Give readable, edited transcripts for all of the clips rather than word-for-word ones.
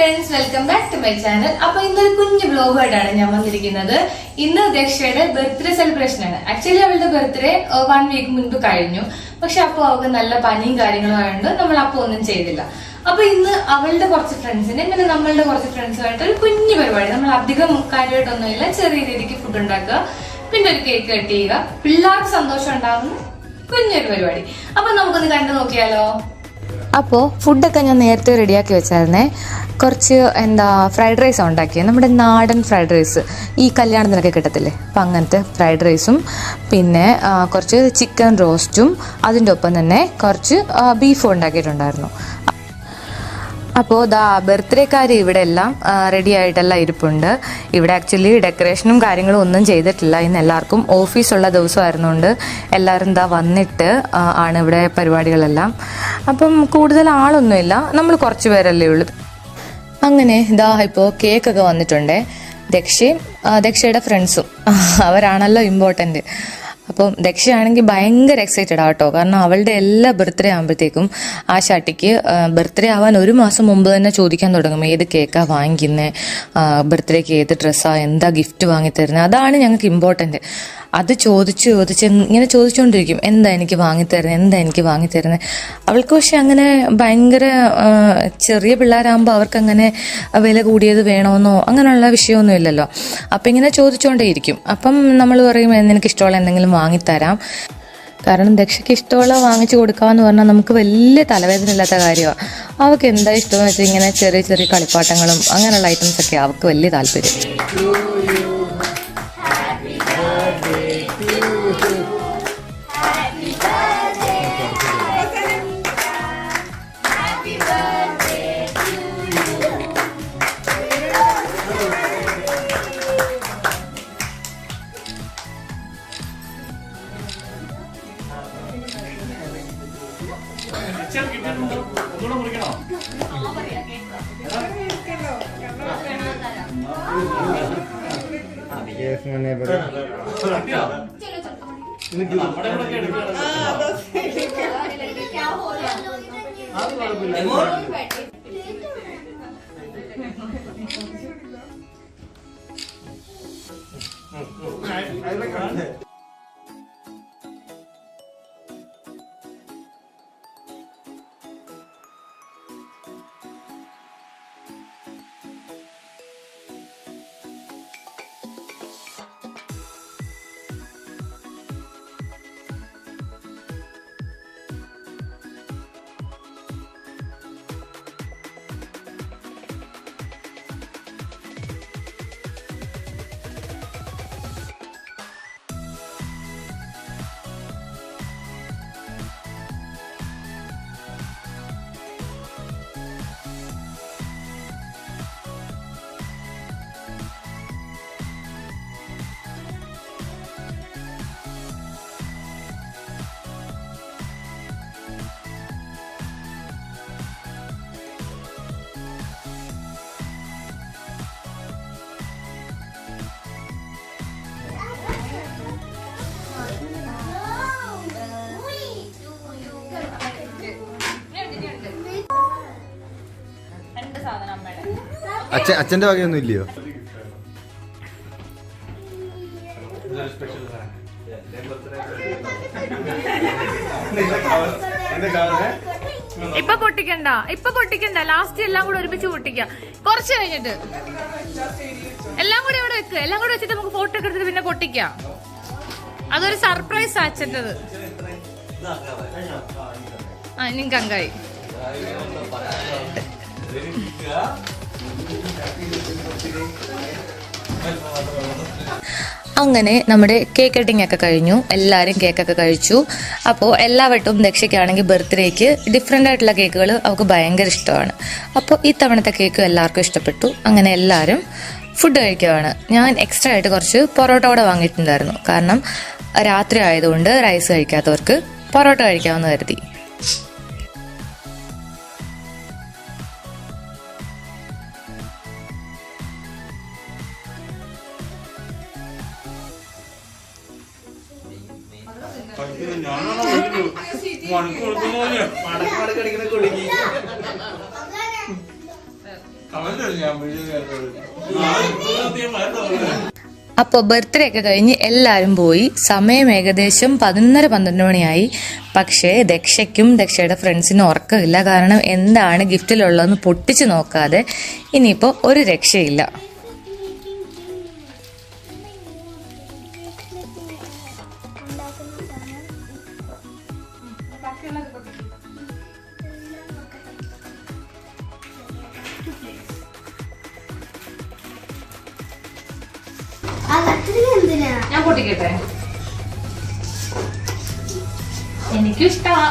friends, welcome back to my channel. അപ്പോൾ ഇന്നൊരു കുഞ്ഞു വ്ലോഗായിട്ടാണ് ഞാൻ വന്നിരിക്കുന്നത്. ഇന്ന് ദക്ഷയുടെ ബർത്ത്ഡേ സെലിബ്രേഷൻ ആണ്. ആക്ച്വലി അവളുടെ ബർത്ത്ഡേ 1 വീക്ക് മുൻപ് കഴിഞ്ഞു. പക്ഷെ അപ്പോൾ അവൾക്ക് നല്ല പനിയും കാര്യങ്ങളും ആയതുകൊണ്ട് നമ്മൾ അപ്പോൾ ഒന്നും ചെയ്തില്ല. അപ്പൊ ഇന്ന് അവളുടെ കുറച്ച് ഫ്രണ്ട്സിനെ പിന്നെ നമ്മളുടെ കുറച്ച് ഫ്രണ്ട്സുമായിട്ട് ഒരു കുഞ്ഞു പരിപാടി. നമ്മൾ അധികം കാര്യമായിട്ടൊന്നുമില്ല, ചെറിയ രീതിക്ക് ഫുഡ് ഉണ്ടാക്കുക, പിന്നെ ഒരു കേക്ക് കട്ട് ചെയ്യുക, പിള്ളേർക്ക് സന്തോഷം ഉണ്ടാകുന്ന കുഞ്ഞൊരു പരിപാടി. അപ്പൊ നമുക്കൊന്ന് കണ്ടു നോക്കിയാലോ. അപ്പോൾ ഫുഡൊക്കെ ഞാൻ നേരത്തെ റെഡിയാക്കി വെച്ചായിരുന്നേ. കുറച്ച് ഫ്രൈഡ് റൈസ് ഉണ്ടാക്കിയത്, നമ്മുടെ നാടൻ ഫ്രൈഡ് റൈസ് ഈ കല്യാണത്തിനൊക്കെ കിട്ടത്തില്ലേ, അപ്പം അങ്ങനത്തെ ഫ്രൈഡ് റൈസും പിന്നെ കുറച്ച് ചിക്കൻ റോസ്റ്റും അതിൻ്റെ ഒപ്പം തന്നെ കുറച്ച് ബീഫും ഉണ്ടാക്കിയിട്ടുണ്ടായിരുന്നു. അപ്പോൾ ബർത്ത്ഡേക്കാർ ഇവിടെ എല്ലാം റെഡി ആയിട്ടെല്ലാം ഇരിപ്പുണ്ട്. ഇവിടെ ആക്ച്വലി ഡെക്കറേഷനും കാര്യങ്ങളും ഒന്നും ചെയ്തിട്ടില്ല. ഇന്ന് എല്ലാവർക്കും ഓഫീസുള്ള ദിവസമായിരുന്നുകൊണ്ട് എല്ലാവരും വന്നിട്ട് ആണ് ഇവിടെ പരിപാടികളെല്ലാം. അപ്പം കൂടുതൽ ആളൊന്നുമില്ല, നമ്മൾ കുറച്ച് പേരല്ലേ ഉള്ളൂ. അങ്ങനെ ഇപ്പോൾ കേക്കൊക്കെ വന്നിട്ടുണ്ട്. ദക്ഷയുടെ ഫ്രണ്ട്സും അവരാണല്ലോ ഇമ്പോർട്ടൻറ്റ്. അപ്പം ദക്ഷയാണെങ്കിൽ ഭയങ്കര എക്സൈറ്റഡ് ആട്ടോ. കാരണം അവളുടെ എല്ലാ ബർത്ത്ഡേ ആകുമ്പോഴത്തേക്കും ആ ഷാട്ടിക്ക് ബർത്ത്ഡേ ആവാൻ 1 മാസം മുമ്പ് തന്നെ ചോദിക്കാൻ തുടങ്ങും, ഏത് കേക്കാ വാങ്ങിക്കുന്നത്, ബർത്ത്ഡേക്ക് ഏത് ഡ്രസ്സാ, എന്താ ഗിഫ്റ്റ് വാങ്ങിത്തരുന്നത്. അതാണ് ഞങ്ങൾക്ക് ഇമ്പോർട്ടൻറ്റ്. അത് ചോദിച്ച് ഇങ്ങനെ ചോദിച്ചുകൊണ്ടിരിക്കും, എന്താ എനിക്ക് വാങ്ങിത്തരുന്നത്. അവൾക്ക് പക്ഷെ അങ്ങനെ ഭയങ്കര ചെറിയ പിള്ളേരാകുമ്പോൾ അവർക്കങ്ങനെ വില കൂടിയത് വേണമെന്നോ അങ്ങനെയുള്ള വിഷയമൊന്നും ഇല്ലല്ലോ. അപ്പം ഇങ്ങനെ ചോദിച്ചുകൊണ്ടേയിരിക്കും. അപ്പം നമ്മൾ പറയും, നിനക്ക് ഇഷ്ടമുള്ള എന്തെങ്കിലും വാങ്ങിത്തരാം. കാരണം ദക്ഷയ്ക്ക് ഇഷ്ടമുള്ള വാങ്ങിച്ചു കൊടുക്കാമെന്ന് പറഞ്ഞാൽ നമുക്ക് വലിയ തലവേദന ഇല്ലാത്ത കാര്യമാണ്. അവൾക്ക് എന്താ ഇഷ്ടമെന്ന് വെച്ചാൽ ഇങ്ങനെ ചെറിയ ചെറിയ കളിപ്പാട്ടങ്ങളും അങ്ങനെയുള്ള ഐറ്റംസൊക്കെ അവൾക്ക് വലിയ താല്പര്യം. അച്ഛന്റെ വകയൊന്നും ഇല്ലയോ? ഇപ്പൊ പൊട്ടിക്കണ്ട, ലാസ്റ്റ് എല്ലാം കൂടെ ഒരുമിച്ച് പൊട്ടിക്കാം. കുറച്ച് കഴിഞ്ഞിട്ട് എല്ലാം കൂടി ഇവിടെ വെക്ക്. എല്ലാം കൂടി വെച്ചിട്ട് നമുക്ക് ഫോട്ടോ ഒക്കെ എടുത്തിട്ട് പിന്നെ പൊട്ടിക്കാം. അതൊരു സർപ്രൈസ് അച്ഛൻ്റെത്. നിങ്ങൾക്ക് അങ്കായി. അങ്ങനെ നമ്മുടെ കേക്ക് കട്ടിംഗ് ഒക്കെ കഴിഞ്ഞു. എല്ലാവരും കേക്കൊക്കെ കഴിച്ചു. അപ്പോൾ എല്ലാവട്ടും ദക്ഷയ്ക്കാണെങ്കിൽ ബർത്ത്ഡേക്ക് ഡിഫറെൻ്റ് ആയിട്ടുള്ള കേക്കുകൾ അവൾക്ക് ഭയങ്കര ഇഷ്ടമാണ്. അപ്പോൾ ഈ തവണത്തെ കേക്ക് എല്ലാവർക്കും ഇഷ്ടപ്പെട്ടു. അങ്ങനെ എല്ലാവരും ഫുഡ് കഴിക്കുകയാണ്. ഞാൻ എക്സ്ട്രാ ആയിട്ട് കുറച്ച് പൊറോട്ട കൂടെ വാങ്ങിയിട്ടുണ്ടായിരുന്നു. കാരണം രാത്രി ആയതുകൊണ്ട് റൈസ് കഴിക്കാത്തവർക്ക് പൊറോട്ട കഴിക്കാമെന്ന് കരുതി. അപ്പോൾ ബർത്ത്ഡേ ഒക്കെ കഴിഞ്ഞ് എല്ലാവരും പോയി. സമയം ഏകദേശം 11:30-12 മണിയായി. പക്ഷേ ദക്ഷയ്ക്കും ദക്ഷയുടെ ഫ്രണ്ട്സിനും ഉറക്കമില്ല. കാരണം എന്താണ് ഗിഫ്റ്റിലുള്ളതെന്ന് പൊട്ടിച്ച് നോക്കാതെ ഇനിയിപ്പോൾ ഒരു രക്ഷയില്ല. ഞാൻ പൊട്ടിക്കട്ടെ? എനിക്കും ഇഷ്ടമാ.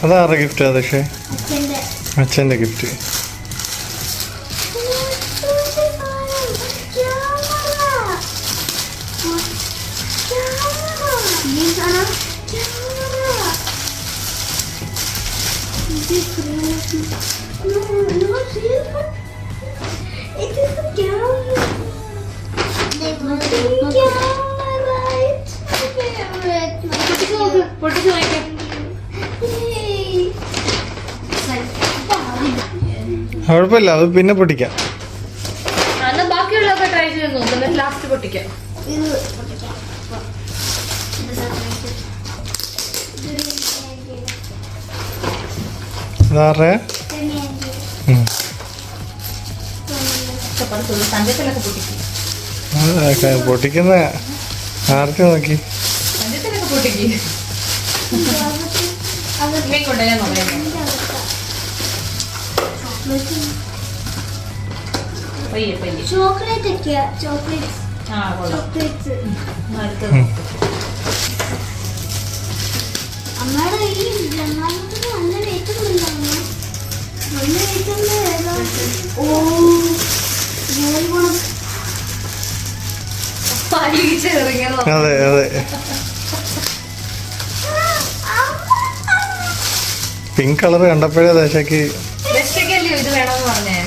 അതാരുടെ ഗിഫ്റ്റ്? പക്ഷേ അച്ഛൻ്റെ ഗിഫ്റ്റ്. കുഴപ്പമില്ല, അത് പിന്നെ പൊട്ടിക്കാം. ബാക്കിയുള്ളതൊക്കെ ട്രൈ ചെയ്ത് നോക്കാം, ലാസ്റ്റ് പൊട്ടിക്കാം. അതാരുടെ? പൊട്ടിക്കുന്ന ആർക്ക് നോക്കി? ചോക്ലേറ്റ് ഒക്കെയാ. ചോക്ലേറ്റ്സ് അമ്മയുടെ ഈ ജന്മാനത്തിന് നല്ല വെയിറ്റ് ഉണ്ടല്ലോ. നല്ല വെയിറ്റ് ഉണ്ട്. ഓ അതെ അതെ, പിങ്ക് കളർ കണ്ടപ്പോഴേ ദശക്ക് ഇത് വേണമെന്ന് പറഞ്ഞേ.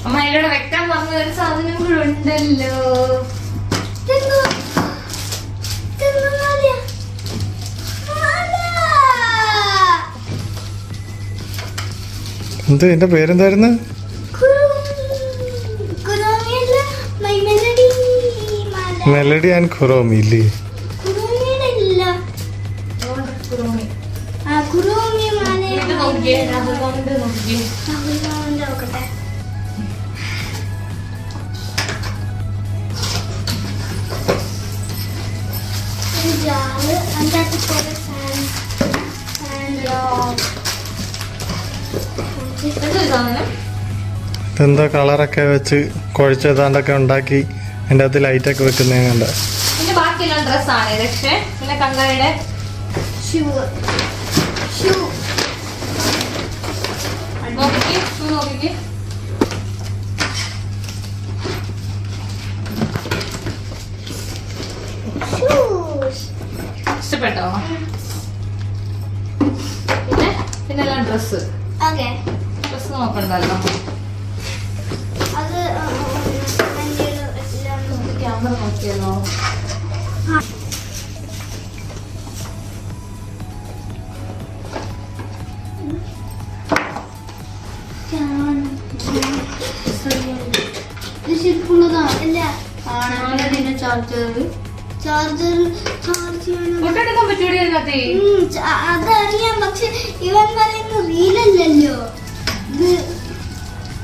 അമ്മ അതിലൂടെ വെക്കാൻ പറഞ്ഞ ഒരു സാധനം കൂടെ ഉണ്ടല്ലോ. എന്ത്? എന്റെ പേരെന്തായിരുന്നു? മെലഡി ആൻഡ് ഖുറോമി ഇല്ലേ? ഇതെന്താ കളറൊക്കെ വെച്ച് കുഴച്ചതാണ്ടൊക്കെ ഉണ്ടാക്കി അതിൻ്റെ അകത്ത് ലൈറ്റൊക്കെ വെക്കുന്ന കണ്ട. പിന്നെ ബാക്കിയെല്ലാം ഡ്രസ്സാണ്. പക്ഷേ പിന്നെ കങ്കായുടെ നോക്കിക്ക്. ഇഷ്ടപ്പെട്ടോ? പിന്നെല്ലാം ഡ്രസ്സ് നോക്കണ്ടല്ലോ. ക്യാമറ നോക്കിയല്ലോ. അതറിയാം, പക്ഷെ ഇവൻ പറയുന്ന റീലല്ലോ.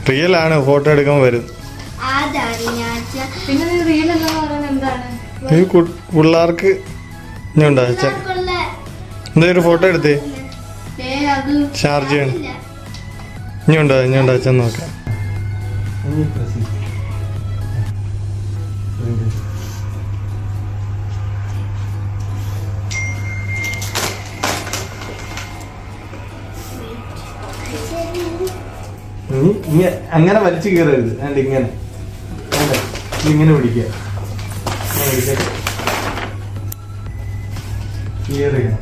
റിയൽ ആണ്, ഫോട്ടോ എടുക്കാൻ വരും. പിന്നെ റീൽ എന്ന് പറയുന്നത് എന്താണ്? ഈ പിള്ളേർക്ക് ഇനിയുണ്ടോ അച്ഛൻ? എന്തായാലും ഫോട്ടോ എടുത്തേ, ചാർജ് ചെയ്യണം. ഇനിയുണ്ടോ അച്ഛൻ നോക്കാം. അങ്ങനെ വലിച്ചു കയറരുത്. ഇങ്ങനെ ഇങ്ങനെ പിടിക്കുക. ക്ലിയർ ചെയ്യണം.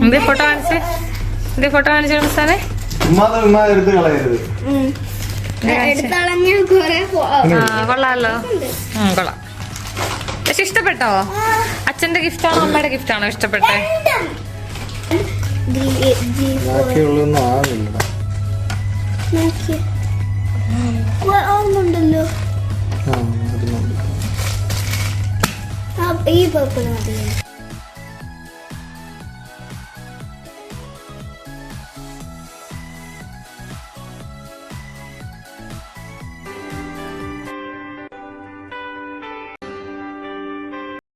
എന്തേ ഫോട്ടോ കാണിച്ച്, എന്തേ ഫോട്ടോ കാണിച്ചു മസ്താനെ? ഉമ്മാ എടുത്ത് കളയരുത്. എടുത്തളഞ്ഞ കുറെ കൊള്ളാലോ. കൊള്ളാം. പക്ഷെ ഇഷ്ടപ്പെട്ടോ? അച്ഛന്റെ ഗിഫ്റ്റാണോ അമ്മയുടെ ഗിഫ്റ്റാണോ ഇഷ്ടപ്പെട്ടെ? ബാക്കിയുള്ളൊന്നും ആവില്ല. ഉണ്ടല്ലോ ഈ പേപ്പർ മതി.